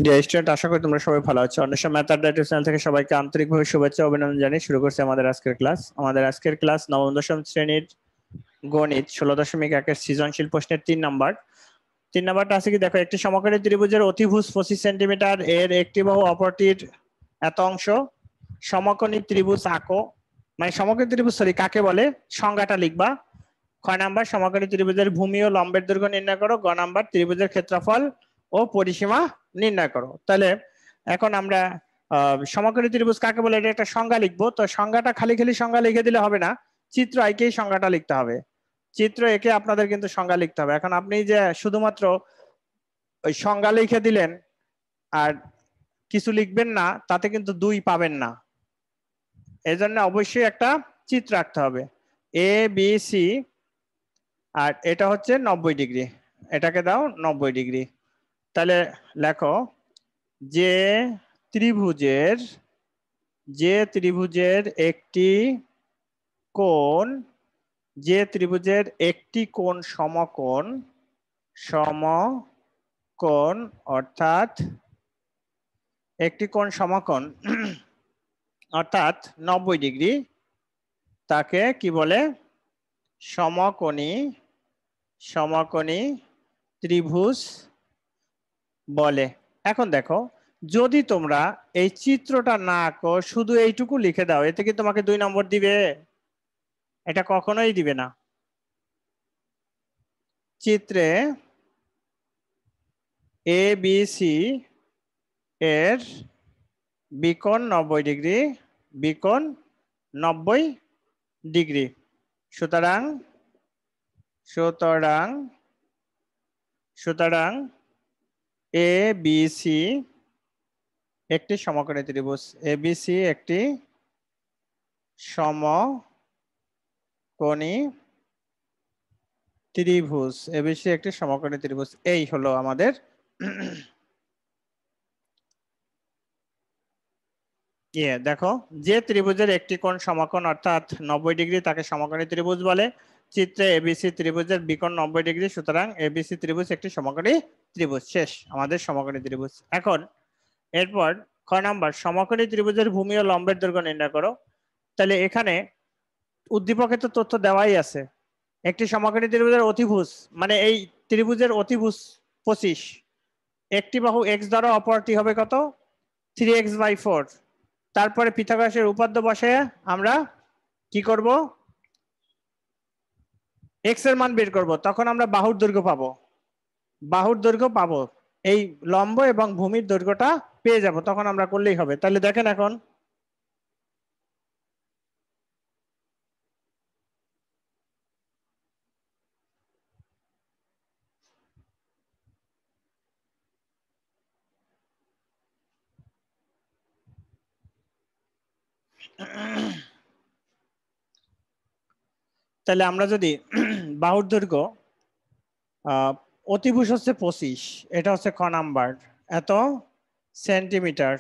Dear student, আশা করি তোমরা সবাই ভালো আছো। অন্বেষা ম্যাথ আড্ডা ইউটিউব চ্যানেল থেকে সবাইকে আন্তরিকভাবে শুভেচ্ছা ও অভিনন্দন জানিয়ে শুরু করছি আমাদের আজকের ক্লাস। আমাদের ক্লাস নবম দশম শ্রেণীর গণিত 16.1 সৃজনশীল প্রশ্নের 3 নাম্বারটা আছে কি দেখো, একটি সমকোণী ত্রিভুজের অতিভুজ 25 সেন্টিমিটার, এর একটি বাহু অপরটির এত অংশ। সমকোণী ত্রিভুজ আঁকো। মানে সমকোণী ত্রিভুজ কাকে বলে সংজ্ঞাটা লিখবা। খ নাম্বার, সমকোণী ত্রিভুজের ভূমি ও লম্বের দৈর্ঘ্য নির্ণয় করো। গ নাম্বার, ত্রিভুজের ক্ষেত্রফল ও পরিসীমা নির্ণয় করো। তাহলে এখন আমরা সমকোণী ত্রিভুজ কাকে বলে এটা একটা সংজ্ঞা লিখবো। তো সংজ্ঞাটা খালি খালি সংজ্ঞা লিখে দিলে হবে না, চিত্র এঁকেই সংজ্ঞাটা লিখতে হবে। চিত্র এঁকে আপনাদের কিন্তু সংজ্ঞা লিখতে হবে। এখন আপনি যে শুধুমাত্র ওই সংজ্ঞা লিখে দিলেন আর কিছু লিখবেন না, তাতে কিন্তু 2 পাবেন না। এই জন্য অবশ্যই একটা চিত্র রাখতে হবে। এ বি সি, আর এটা হচ্ছে 90 ডিগ্রি, এটাকে দাও 90 ডিগ্রি। তাহলে লেখো যে ত্রিভুজের একটি কোণ, সমকোণ অর্থাৎ একটি কোণ সমকোণ অর্থাৎ 90 ডিগ্রি, তাকে কি বলে? সমকোণী ত্রিভুজ বলে। এখন দেখো, যদি তোমরা এই চিত্রটা না আঁকো, শুধু এইটুকু লিখে দাও, এতে কি তোমাকে 2 নম্বর দিবে? এটা কখনোই দিবে না। চিত্রে এ বি সি এর বিকোণ 90 ডিগ্রি, বিকোণ 90 ডিগ্রি। সুতরাং এ বি সি একটি সমকোণী ত্রিভুজ। এবিসি একটি সমকোণী ত্রিভুজ। এবিসি একটি সমকোণী ত্রিভুজ। এই হলো আমাদের দেখো, যে ত্রিভুজের একটি কোণ সমকোণ অর্থাৎ 90 ডিগ্রি তাকে সমকোণী ত্রিভুজ বলে। চিত্রে এবিসি ত্রিভুজের বিকোণ 90 ডিগ্রি, সুতরাং এবিসি ত্রিভুজ একটি সমকোণী ত্রিভুজ। শেষ আমাদের সমকোণী ত্রিভুজ। এখন এরপর খ নাম্বার, সমকোণী ত্রিভুজের ভূমি ও লম্বের দৈর্ঘ্য নির্ণয় করো। তাহলে এখানে উদ্দীপকে তো তথ্য দেওয়াই আছে। একটি সমকোণী ত্রিভুজের অতিভুজ, মানে এই ত্রিভুজের অতিভুজ 25, একটি বাহু x দ্বারা অপরটি হবে কত? 3x/4। তারপরে পিথাগোরাসের উপপাদ্য বসে আমরা কি করব? x এর মান বের করব। তখন আমরা বাহুর দৈর্ঘ্য পাবো, এই লম্ব এবং ভূমির দৈর্ঘ্যটা পেয়ে যাব, তখন আমরা করলেই হবে। তাহলে দেখেন এখন তাহলে আমরা যদি বাহুর দৈর্ঘ্য অতিভুজ হচ্ছে 25, এটা হচ্ছে খ নাম্বার, এত সেন্টিমিটার।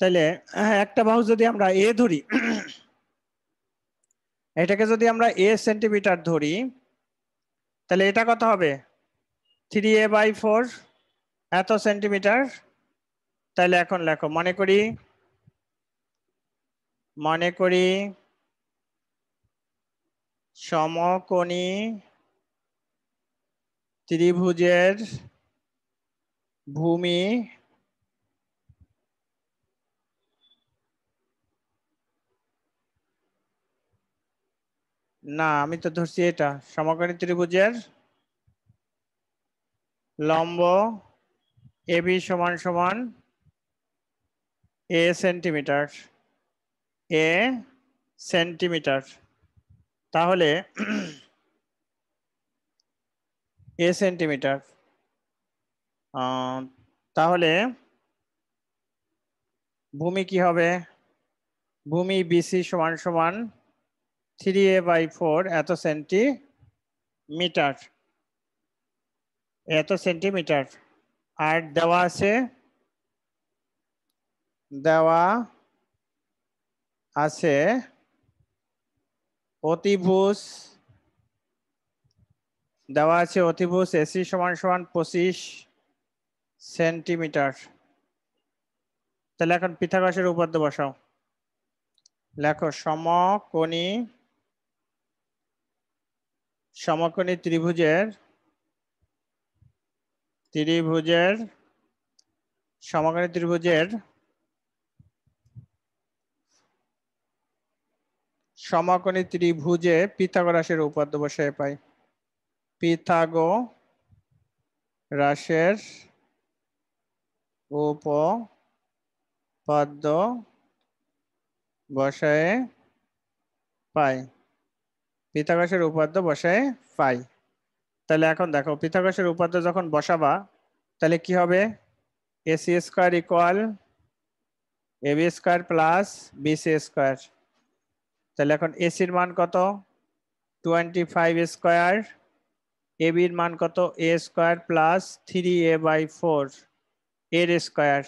তাহলে একটা বাহু যদি আমরা এ ধরি, এটাকে যদি আমরা এ সেন্টিমিটার ধরি, তাহলে এটা কত হবে? 3a/4 এত সেন্টিমিটার। তাহলে এখন লেখো, মনে করি সমকোণী ত্রিভুজের ভূমি না, আমি তো ধরছি এটা সমকোণী ত্রিভুজের লম্ব এবি সমান সমান এ সেন্টিমিটার। তাহলে এ সেন্টিমিটার, তাহলে ভূমি কি হবে? ভূমি বিসি সমান সমান 3a/4 এত সেন্টিমিটার। আর দেওয়া আছে অতিভুজ এসি সমান সমান 25 সেন্টিমিটার। তাহলে এখন পিথাগোরাসের উপপাদ্য বসাও। লেখো সমকোণী ত্রিভুজের সমকোণী ত্রিভুজে পিথাগোরাসের উপপাদ্য বসায় পাই। পিথাগোরাসের উপপাদ্য বসায় পাই। পিথাগোরাসের উপপাদ্য বসায় পাই। তাহলে এখন দেখো পিথাগোরাসের উপপাদ্য যখন বসাবা তাহলে কি হবে? AC square equal AB square plus BC square. তাহলে এখন এসির মান কত? 25 স্কয়ার। এবির মান কত? এ স্কয়ার প্লাস 3a/4 এর স্কয়ার।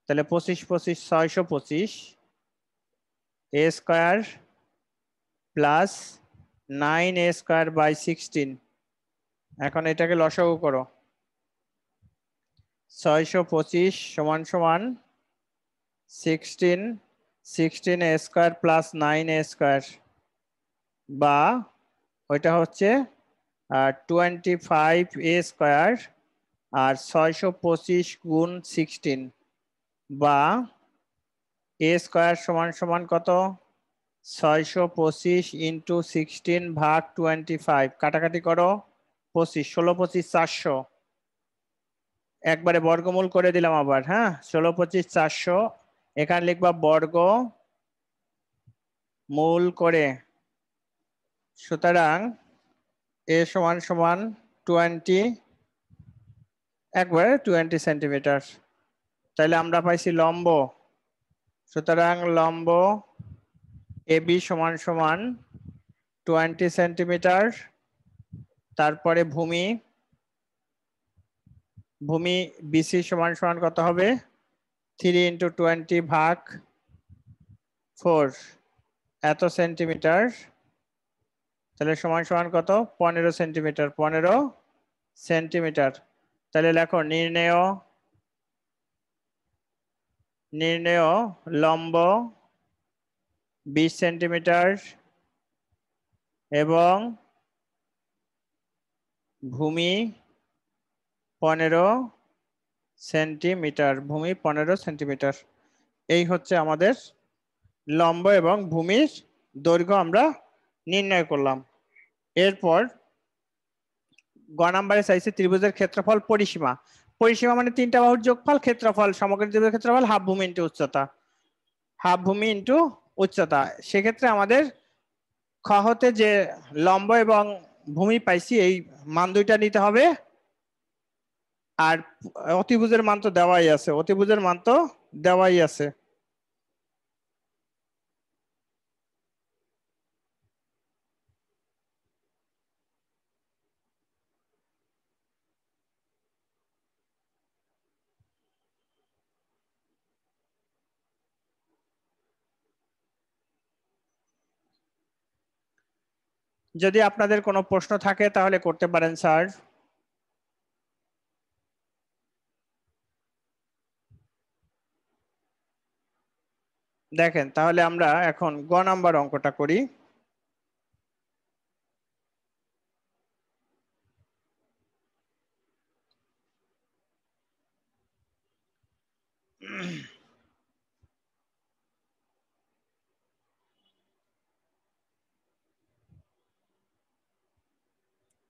তাহলে 25 25 625 এ square plus 9a square by 16। এখন এটাকে লসাগু করো। 625 সমান সমান 16 a square plus 9a square, বা ওইটা হচ্ছে 25a স্কয়ার আর 625 গুণ 16, বা এ স্কয়ার সমান সমান কত? 625 ইন্টু 16 ভাগ 25। কাটাকাটি করো। 25 16 25 400। একবারে বর্গমূল করে দিলাম আবার। হ্যাঁ, 16 25 400। এখানে লিখবা বর্গ মূল করে। সুতরাং এ সমান সমান 20, একবারে 20 সেন্টিমিটার। তাহলে আমরা পাইছি লম্ব। সুতরাং লম্ব এবি সমান সমান 20 সেন্টিমিটার। তারপরে ভূমি বিসি সমান সমান কত হবে? 3 ইন্টু 20 ভাগ 4 এত সেন্টিমিটার। তাহলে সমান সমান কত? 15 সেন্টিমিটার। 15 সেন্টিমিটার। তাহলে লেখো নির্ণেয় লম্ব 20 সেন্টিমিটার এবং ভূমি 15 সেন্টিমিটার। ভূমি 15 সেন্টিমিটার। এই হচ্ছে আমাদের লম্ব এবং ভূমির দৈর্ঘ্য আমরা নির্ণয় করলাম। এরপর গ নাম্বারে চাইছে ত্রিভুজের ক্ষেত্রফল পরিসীমা। পরিসীমা মানে তিনটা বাহুর যোগফল, ক্ষেত্রফল সমকোণী ত্রিভুজের ক্ষেত্রফল হাফ ভূমি ইন্টু উচ্চতা। হাফ ভূমি ইন্টু উচ্চতা। সেক্ষেত্রে আমাদের খ হতে যে লম্ব এবং ভূমি পাইছি এই মান দুইটা নিতে হবে। আর অতিভুজের মান তো দেওয়াই আছে। যদি আপনাদের কোনো প্রশ্ন থাকে তাহলে করতে পারেন স্যার। দেখেন তাহলে আমরা এখন গ নাম্বার অঙ্কটা করি।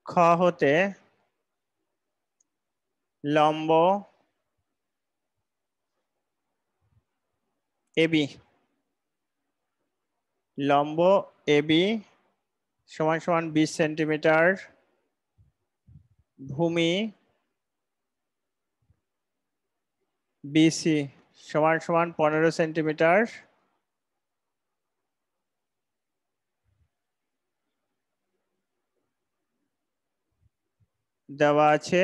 খ হতে লম্ব এবি সমান সমান 20 সেন্টিমিটার, ভূমি বিসি সমান সমান 15 সেন্টিমিটার, দেওয়া আছে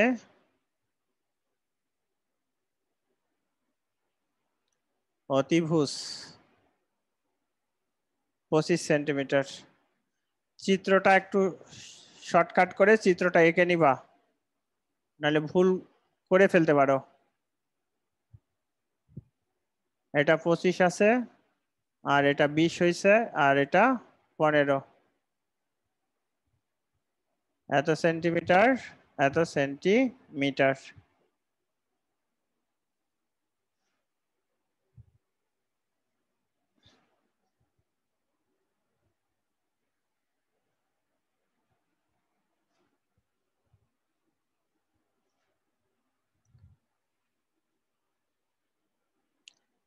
অতিভুজ 25 সেন্টিমিটার। চিত্রটা একটু শর্টকাট করে চিত্রটা এঁকে নিবা, নাহলে ভুল করে ফেলতে পারো। এটা 25 আছে, আর এটা 20 হয়েছে, আর এটা 15। এত সেন্টিমিটার, এত সেন্টিমিটার।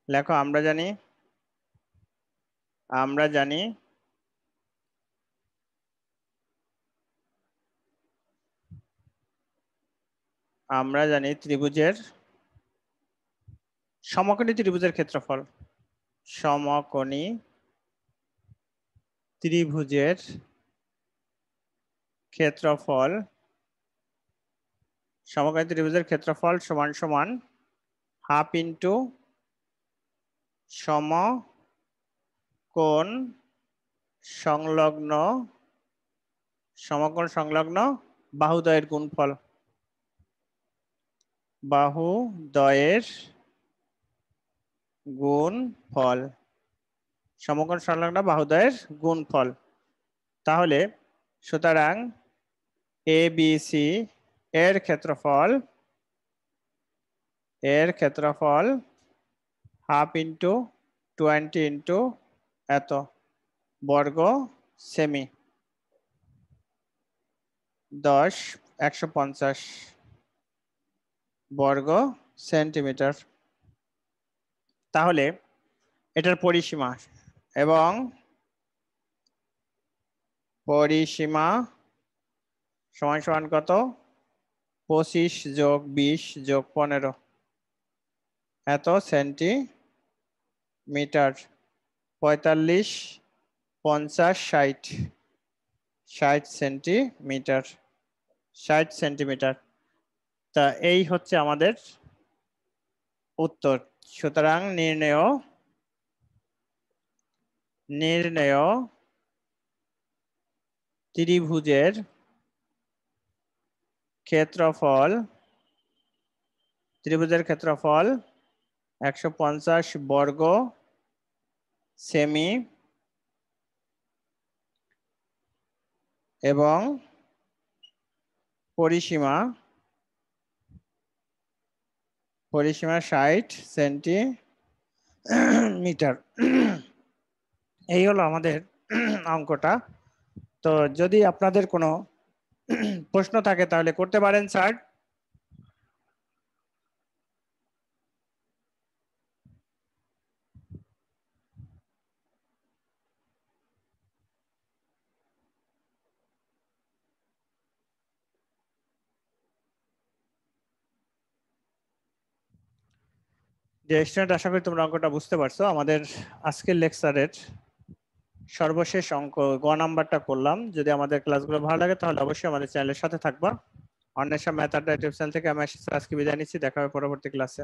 লেখো আমরা জানি, আমরা জানি আমরা জানি ত্রিভুজের, সমকোণী ত্রিভুজের ক্ষেত্রফল, সমকোণী ত্রিভুজের ক্ষেত্রফল, সমকোণী ত্রিভুজের ক্ষেত্রফল সমান সমান হাফ ইন্টু সমকোণ সংলগ্ন, সমকোণ সংলগ্ন বাহুদ্বয়ের গুণফল, বাহুদ্বয়ের গুণফল, সমকোণ সংলগ্ন বাহুদ্বয়ের গুণফল। তাহলে সুতরাং এ বি সি এর ক্ষেত্রফল, এর ক্ষেত্রফল হাফ ইন্টু 20 ইন্টু এত বর্গ সেমি, 150 বর্গ সেন্টিমিটার। তাহলে এটার পরিসীমা, এবং পরিসীমা সমান সমান কত? 25 যোগ 20 যোগ 15, এত সেন্টিমিটার। 45, 50, 60, 60 centimetre, 60 centimetre. তা এই হচ্ছে আমাদের উত্তর। সুতরাং নির্ণেয়, নির্ণেয় ত্রিভুজের ক্ষেত্রফল, ত্রিভুজের ক্ষেত্রফল 150 বর্গ সেমি, এবং পরিসীমা, পরিসীমা 60 সেন্টিমিটার। এই হলো আমাদের অঙ্কটা। তো যদি আপনাদের কোনো প্রশ্ন থাকে তাহলে করতে পারেন স্যার। যে স্টুডেন্ট, আশা করি তোমরা অঙ্কটা বুঝতে পারছো। আমাদের আজকের লেকচারের সর্বশেষ অঙ্ক গ নাম্বারটা করলাম। যদি আমাদের ক্লাসগুলো ভালো লাগে তাহলে অবশ্যই আমাদের চ্যানেলের সাথে থাকবা। অন্বেষা ম্যাথ আড্ডা ইউটিউব চ্যানেল থেকে আমি আশিস আজকে বিদায় নিচ্ছি। দেখা হবে পরবর্তী ক্লাসে।